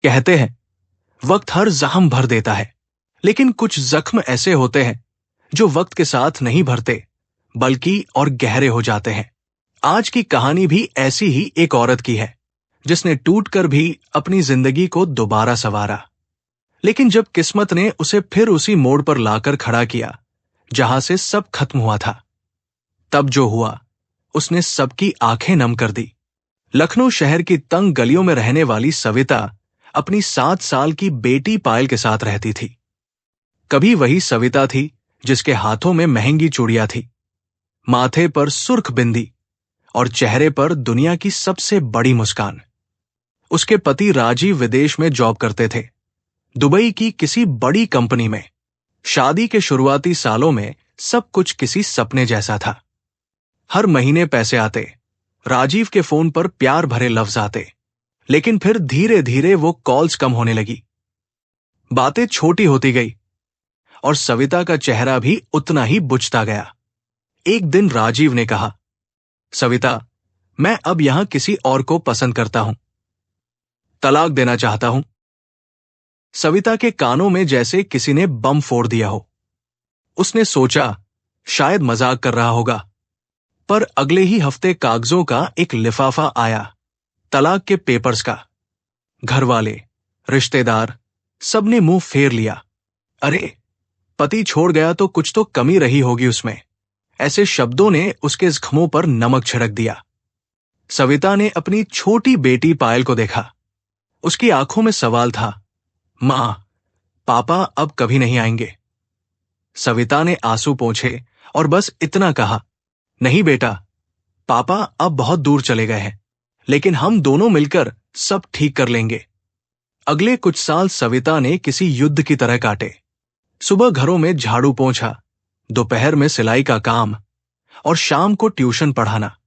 कहते हैं वक्त हर जख्म भर देता है, लेकिन कुछ जख्म ऐसे होते हैं जो वक्त के साथ नहीं भरते बल्कि और गहरे हो जाते हैं। आज की कहानी भी ऐसी ही एक औरत की है जिसने टूटकर भी अपनी जिंदगी को दोबारा संवारा। लेकिन जब किस्मत ने उसे फिर उसी मोड़ पर लाकर खड़ा किया जहां से सब खत्म हुआ था, तब जो हुआ उसने सबकी आंखें नम कर दी। लखनऊ शहर की तंग गलियों में रहने वाली सविता अपनी 7 साल की बेटी पायल के साथ रहती थी। कभी वही सविता थी जिसके हाथों में महंगी चूड़ियां थी, माथे पर सुर्ख बिंदी और चेहरे पर दुनिया की सबसे बड़ी मुस्कान। उसके पति राजीव विदेश में जॉब करते थे, दुबई की किसी बड़ी कंपनी में। शादी के शुरुआती सालों में सब कुछ किसी सपने जैसा था। हर महीने पैसे आते, राजीव के फोन पर प्यार भरे लफ्ज आते, लेकिन फिर धीरे धीरे वो कॉल्स कम होने लगी। बातें छोटी होती गई और सविता का चेहरा भी उतना ही बुझता गया। एक दिन राजीव ने कहा, सविता, मैं अब यहां किसी और को पसंद करता हूं, तलाक देना चाहता हूं। सविता के कानों में जैसे किसी ने बम फोड़ दिया हो। उसने सोचा शायद मजाक कर रहा होगा, पर अगले ही हफ्ते कागजों का एक लिफाफा आया, तलाक के पेपर्स का। घरवाले, रिश्तेदार सबने मुंह फेर लिया। अरे, पति छोड़ गया तो कुछ तो कमी रही होगी उसमें। ऐसे शब्दों ने उसके जख्मों पर नमक छिड़क दिया। सविता ने अपनी छोटी बेटी पायल को देखा। उसकी आंखों में सवाल था, मां, पापा अब कभी नहीं आएंगे? सविता ने आंसू पोंछे और बस इतना कहा, नहीं बेटा, पापा अब बहुत दूर चले गए हैं, लेकिन हम दोनों मिलकर सब ठीक कर लेंगे। अगले कुछ साल सविता ने किसी युद्ध की तरह काटे। सुबह घरों में झाड़ू पोंछा, दोपहर में सिलाई का काम और शाम को ट्यूशन पढ़ाना।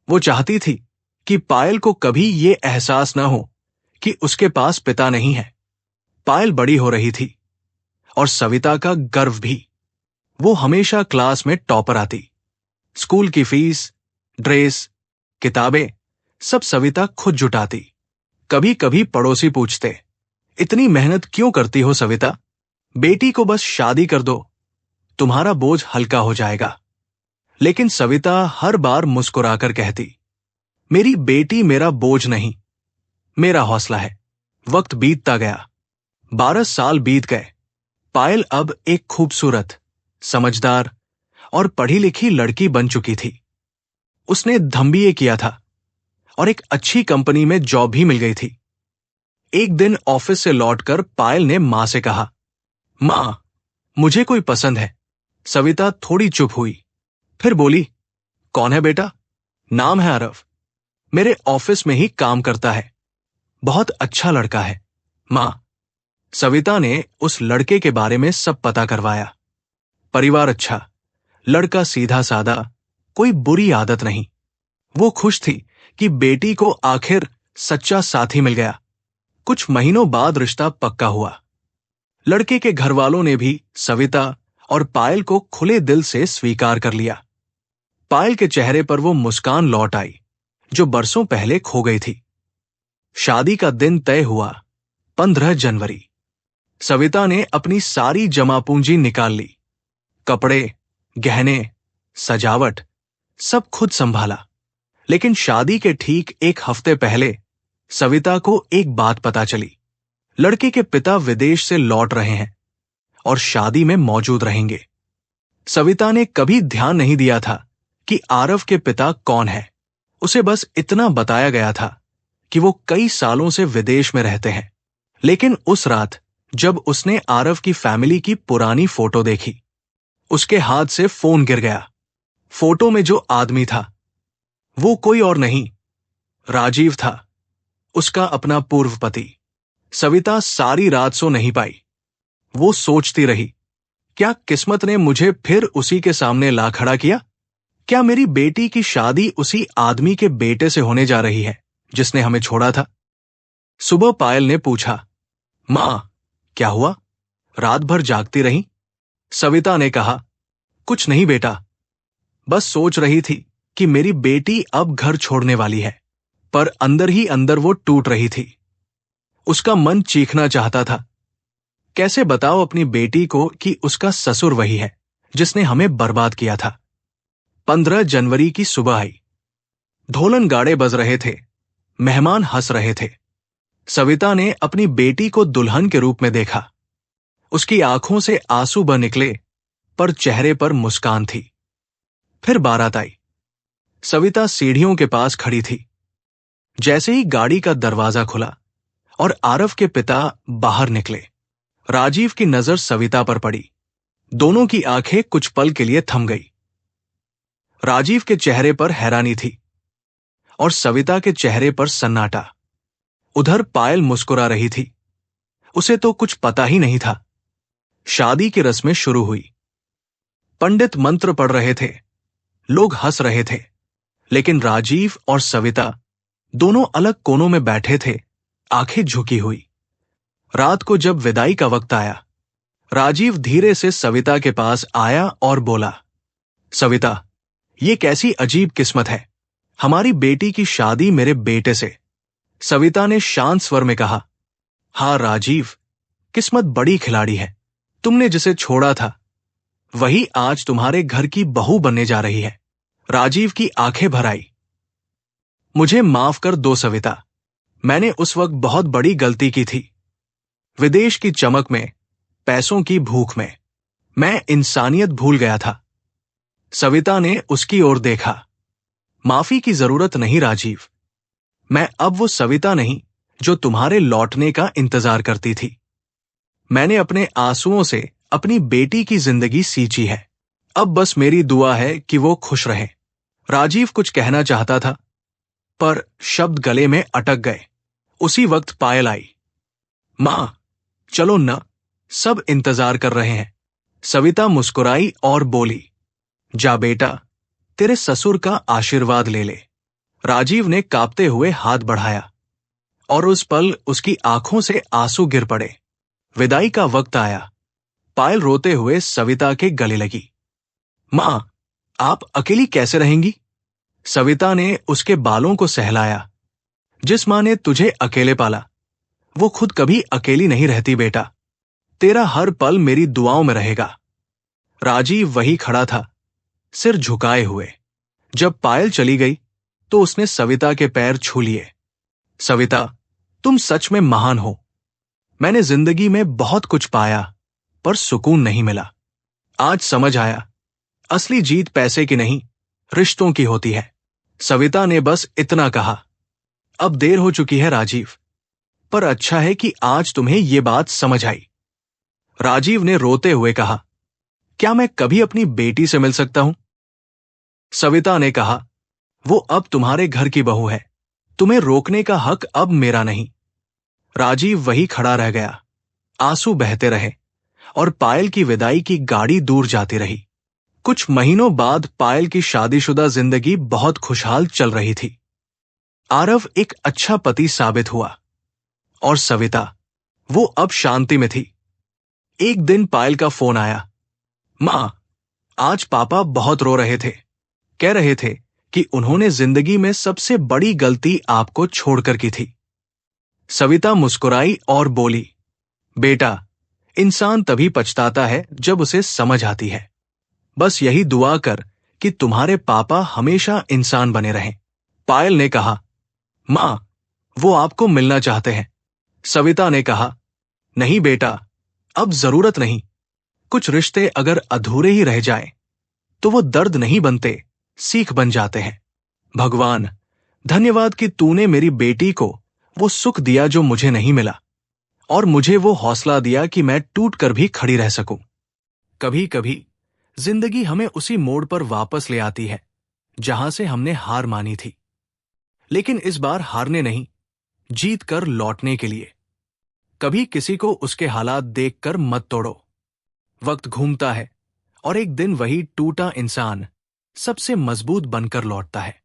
वो चाहती थी कि पायल को कभी ये एहसास न हो कि उसके पास पिता नहीं है। पायल बड़ी हो रही थी और सविता का गर्व भी। वो हमेशा क्लास में टॉपर आती। स्कूल की फीस, ड्रेस, किताबें सब सविता खुद जुटाती। कभी कभी पड़ोसी पूछते, इतनी मेहनत क्यों करती हो सविता? बेटी को बस शादी कर दो, तुम्हारा बोझ हल्का हो जाएगा। लेकिन सविता हर बार मुस्कुराकर कहती, मेरी बेटी मेरा बोझ नहीं, मेरा हौसला है। वक्त बीतता गया, 12 साल बीत गए। पायल अब एक खूबसूरत, समझदार और पढ़ी लिखी लड़की बन चुकी थी। उसने MBA किया था और एक अच्छी कंपनी में जॉब भी मिल गई थी। एक दिन ऑफिस से लौटकर पायल ने मां से कहा, मां, मुझे कोई पसंद है। सविता थोड़ी चुप हुई, फिर बोली, कौन है बेटा? नाम है आरव, मेरे ऑफिस में ही काम करता है, बहुत अच्छा लड़का है। मां, सविता ने उस लड़के के बारे में सब पता करवाया। परिवार अच्छा, लड़का सीधा सादा, कोई बुरी आदत नहीं। वो खुश थी कि बेटी को आखिर सच्चा साथी मिल गया। कुछ महीनों बाद रिश्ता पक्का हुआ। लड़के के घर वालों ने भी सविता और पायल को खुले दिल से स्वीकार कर लिया। पायल के चेहरे पर वो मुस्कान लौट आई जो बरसों पहले खो गई थी। शादी का दिन तय हुआ, 15 जनवरी। सविता ने अपनी सारी जमा पूंजी निकाल ली। कपड़े, गहने, सजावट सब खुद संभाला। लेकिन शादी के ठीक एक हफ्ते पहले सविता को एक बात पता चली। लड़के के पिता विदेश से लौट रहे हैं और शादी में मौजूद रहेंगे। सविता ने कभी ध्यान नहीं दिया था कि आरव के पिता कौन है। उसे बस इतना बताया गया था कि वो कई सालों से विदेश में रहते हैं। लेकिन उस रात जब उसने आरव की फैमिली की पुरानी फोटो देखी, उसके हाथ से फोन गिर गया। फोटो में जो आदमी था वो कोई और नहीं, राजीव था, उसका अपना पूर्व पति। सविता सारी रात सो नहीं पाई। वो सोचती रही, क्या किस्मत ने मुझे फिर उसी के सामने ला खड़ा किया? क्या मेरी बेटी की शादी उसी आदमी के बेटे से होने जा रही है जिसने हमें छोड़ा था? सुबह पायल ने पूछा, मां, क्या हुआ? रात भर जागती रही? सविता ने कहा, कुछ नहीं बेटा, बस सोच रही थी कि मेरी बेटी अब घर छोड़ने वाली है। पर अंदर ही अंदर वो टूट रही थी। उसका मन चीखना चाहता था। कैसे बताओ अपनी बेटी को कि उसका ससुर वही है जिसने हमें बर्बाद किया था। 15 जनवरी की सुबह आई। ढोलन गाड़े बज रहे थे, मेहमान हंस रहे थे। सविता ने अपनी बेटी को दुल्हन के रूप में देखा। उसकी आंखों से आंसू बह निकले, पर चेहरे पर मुस्कान थी। फिर बारात आई। सविता सीढ़ियों के पास खड़ी थी। जैसे ही गाड़ी का दरवाजा खुला और आरव के पिता बाहर निकले, राजीव की नजर सविता पर पड़ी। दोनों की आंखें कुछ पल के लिए थम गई। राजीव के चेहरे पर हैरानी थी और सविता के चेहरे पर सन्नाटा। उधर पायल मुस्कुरा रही थी। उसे तो कुछ पता ही नहीं था। शादी की रस्में शुरू हुई। पंडित मंत्र पढ़ रहे थे, लोग हंस रहे थे, लेकिन राजीव और सविता दोनों अलग कोनों में बैठे थे, आंखें झुकी हुई। रात को जब विदाई का वक्त आया, राजीव धीरे से सविता के पास आया और बोला, सविता, ये कैसी अजीब किस्मत है, हमारी बेटी की शादी मेरे बेटे से। सविता ने शांत स्वर में कहा, हाँ राजीव, किस्मत बड़ी खिलाड़ी है। तुमने जिसे छोड़ा था वही आज तुम्हारे घर की बहू बनने जा रही है। राजीव की आंखें भर आई। मुझे माफ कर दो सविता, मैंने उस वक्त बहुत बड़ी गलती की थी। विदेश की चमक में, पैसों की भूख में मैं इंसानियत भूल गया था। सविता ने उसकी ओर देखा। माफी की जरूरत नहीं राजीव, मैं अब वो सविता नहीं जो तुम्हारे लौटने का इंतजार करती थी। मैंने अपने आंसुओं से अपनी बेटी की जिंदगी सींची है। अब बस मेरी दुआ है कि वो खुश रहे। राजीव कुछ कहना चाहता था, पर शब्द गले में अटक गए। उसी वक्त पायल आई। मां, चलो न, सब इंतजार कर रहे हैं। सविता मुस्कुराई और बोली, जा बेटा, तेरे ससुर का आशीर्वाद ले ले। राजीव ने कांपते हुए हाथ बढ़ाया और उस पल उसकी आंखों से आंसू गिर पड़े। विदाई का वक्त आया। पायल रोते हुए सविता के गले लगी। मां, आप अकेली कैसे रहेंगी? सविता ने उसके बालों को सहलाया। जिस मां ने तुझे अकेले पाला, वो खुद कभी अकेली नहीं रहती बेटा। तेरा हर पल मेरी दुआओं में रहेगा। राजीव वही खड़ा था, सिर झुकाए हुए। जब पायल चली गई तो उसने सविता के पैर छू लिए। सविता, तुम सच में महान हो। मैंने जिंदगी में बहुत कुछ पाया, पर सुकून नहीं मिला। आज समझ आया, असली जीत पैसे की नहीं, रिश्तों की होती है। सविता ने बस इतना कहा। अब देर हो चुकी है राजीव, पर अच्छा है कि आज तुम्हें ये बात समझ आई। राजीव ने रोते हुए कहा, क्या मैं कभी अपनी बेटी से मिल सकता हूं? सविता ने कहा, वो अब तुम्हारे घर की बहू है, तुम्हें रोकने का हक अब मेरा नहीं। राजीव वही खड़ा रह गया। आंसू बहते रहे और पायल की विदाई की गाड़ी दूर जाती रही। कुछ महीनों बाद पायल की शादीशुदा जिंदगी बहुत खुशहाल चल रही थी। आरव एक अच्छा पति साबित हुआ और सविता, वो अब शांति में थी। एक दिन पायल का फोन आया। मां, आज पापा बहुत रो रहे थे। कह रहे थे कि उन्होंने जिंदगी में सबसे बड़ी गलती आपको छोड़कर की थी। सविता मुस्कुराई और बोली, बेटा, इंसान तभी पछताता है जब उसे समझ आती है। बस यही दुआ कर कि तुम्हारे पापा हमेशा इंसान बने रहें। पायल ने कहा, मां, वो आपको मिलना चाहते हैं। सविता ने कहा, नहीं बेटा, अब जरूरत नहीं। कुछ रिश्ते अगर अधूरे ही रह जाएं, तो वो दर्द नहीं बनते, सीख बन जाते हैं। भगवान, धन्यवाद कि तूने मेरी बेटी को वो सुख दिया जो मुझे नहीं मिला, और मुझे वो हौसला दिया कि मैं टूट कर भी खड़ी रह सकूं। कभी कभी जिंदगी हमें उसी मोड़ पर वापस ले आती है जहां से हमने हार मानी थी, लेकिन इस बार हारने नहीं, जीत कर लौटने के लिए। कभी किसी को उसके हालात देखकर मत तोड़ो। वक्त घूमता है और एक दिन वही टूटा इंसान सबसे मजबूत बनकर लौटता है।